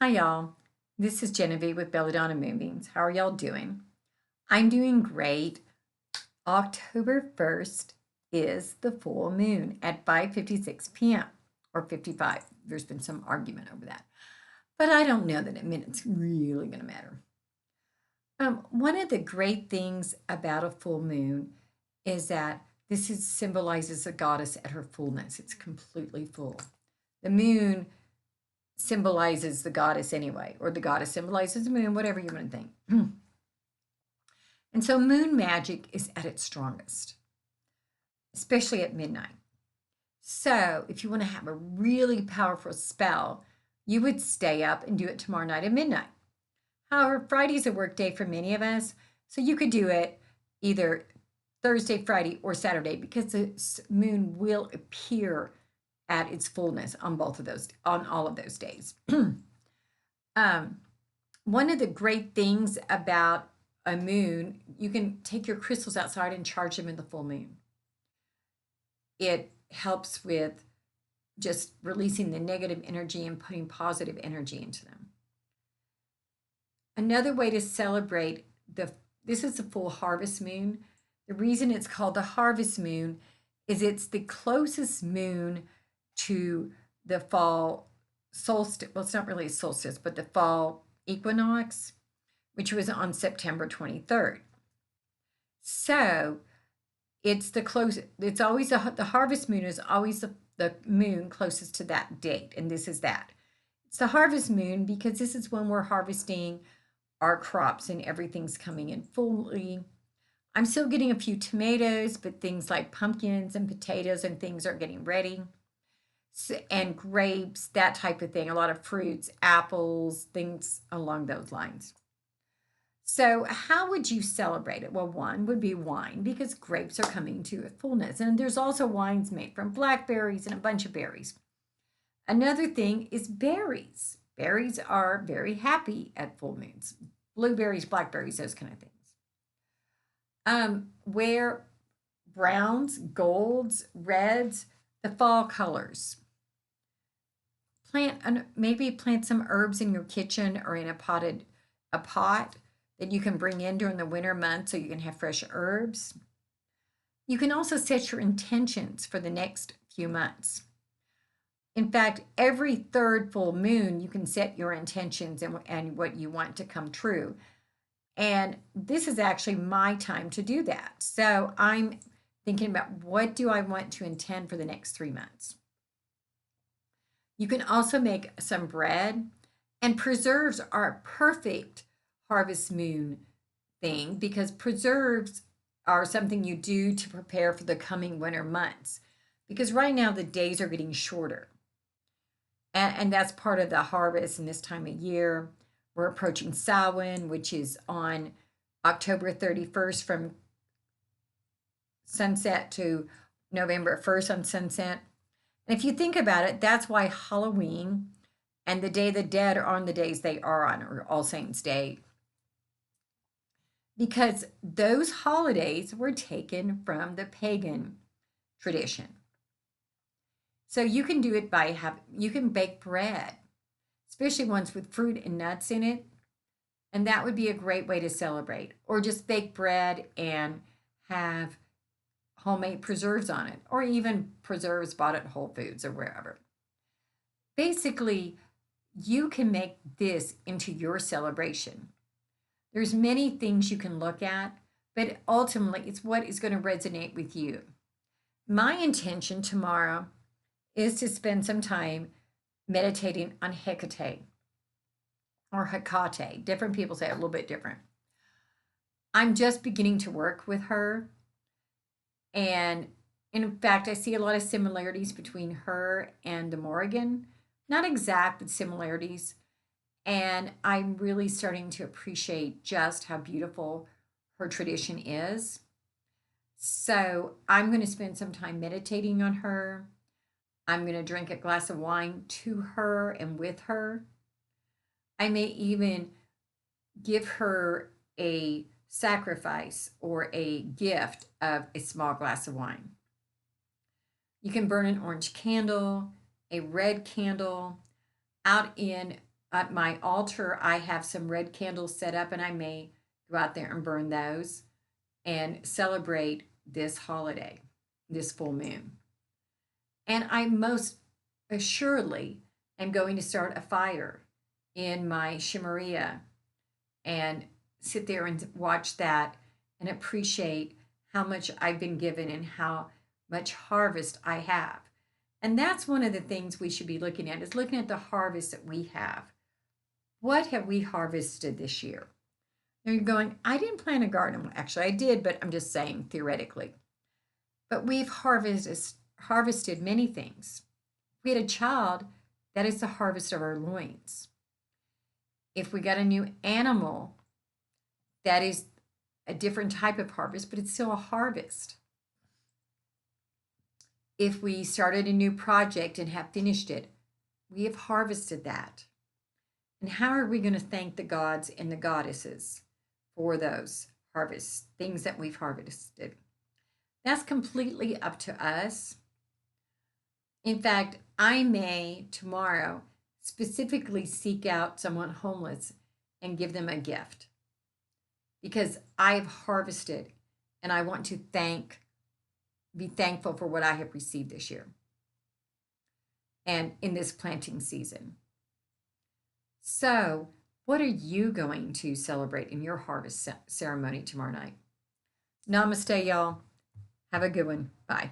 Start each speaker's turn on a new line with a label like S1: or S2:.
S1: Hi, y'all. This is Genevieve with Belladonna Moonbeams. How are y'all doing? I'm doing great. October 1st is the full moon at 5:56 p.m. or 55. There's been some argument over that, but I don't know that it's really going to matter. One of the great things about a full moon is that symbolizes a goddess at her fullness. It's completely full. The moon symbolizes the goddess anyway, or the goddess symbolizes the moon, whatever you want to think. And so moon magic is at its strongest, especially at midnight. So if you want to have a really powerful spell, you would stay up and do it tomorrow night at midnight. However, Friday's a work day for many of us, so you could do it either Thursday, Friday, or Saturday because the moon will appear at its fullness on all of those days. One of the great things about a moon, you can take your crystals outside and charge them in the full moon. It helps with just releasing the negative energy and putting positive energy into them. Another way to celebrate this is the full harvest moon. The reason it's called the harvest moon is it's the closest moon to the fall solstice. Well, it's not really a solstice, but the fall equinox, which was on September 23rd. So it's the closest, it's always the harvest moon is always the moon closest to that date. And this is that. It's the harvest moon because this is when we're harvesting our crops and everything's coming in fully. I'm still getting a few tomatoes, but things like pumpkins and potatoes and things are getting ready. And grapes, that type of thing, a lot of fruits, apples, things along those lines. So how would you celebrate it? Well, one would be wine because grapes are coming to fullness. And there's also wines made from blackberries and a bunch of berries. Another thing is berries. Berries are very happy at full moons. Blueberries, blackberries, those kind of things. Where browns, golds, reds, the fall colors. Maybe plant some herbs in your kitchen or in a pot that you can bring in during the winter months so you can have fresh herbs. You can also set your intentions for the next few months. In fact, every third full moon, you can set your intentions and what you want to come true. And this is actually my time to do that. So I'm thinking about what do I want to intend for the next 3 months. You can also make some bread, and preserves are a perfect harvest moon thing because preserves are something you do to prepare for the coming winter months. Because right now the days are getting shorter. And that's part of the harvest in this time of year. We're approaching Samhain, which is on October 31st from sunset to November 1st on sunset. And if you think about it, that's why Halloween and the Day of the Dead are on the days they are on, or All Saints' Day. Because those holidays were taken from the pagan tradition. So you can do it you can bake bread, especially ones with fruit and nuts in it. And that would be a great way to celebrate. Or just bake bread and have homemade preserves on it, or even preserves bought at Whole Foods or wherever. Basically, you can make this into your celebration. There's many things you can look at, but ultimately it's what is going to resonate with you. My intention tomorrow is to spend some time meditating on Hecate or Hecate. Different people say it a little bit different. I'm just beginning to work with her. And in fact, I see a lot of similarities between her and the Morrigan. Not exact, but similarities. And I'm really starting to appreciate just how beautiful her tradition is. So I'm going to spend some time meditating on her. I'm going to drink a glass of wine to her and with her. I may even give her a sacrifice or a gift of a small glass of wine. You can burn an orange candle, a red candle out in At my altar, I have some red candles set up, and I may go out there and burn those and celebrate this holiday, this full moon. And I most assuredly am going to start a fire in my shimmeria and sit there and watch that and appreciate how much I've been given and how much harvest I have. And that's one of the things we should be looking at, is looking at the harvest that we have. What have we harvested this year? And you're going, I didn't plant a garden. Well, actually, I did, but I'm just saying theoretically. But we've harvested many things. If we had a child, that is the harvest of our loins. If we got a new animal, that is a different type of harvest, but it's still a harvest. If we started a new project and have finished it, we have harvested that. And how are we going to thank the gods and the goddesses for those harvests, things that we've harvested? That's completely up to us. In fact, I may tomorrow specifically seek out someone homeless and give them a gift because I've harvested and I want to be thankful for what I have received this year and in this planting season. So, what are you going to celebrate in your harvest ceremony tomorrow night? Namaste, y'all. Have a good one. Bye.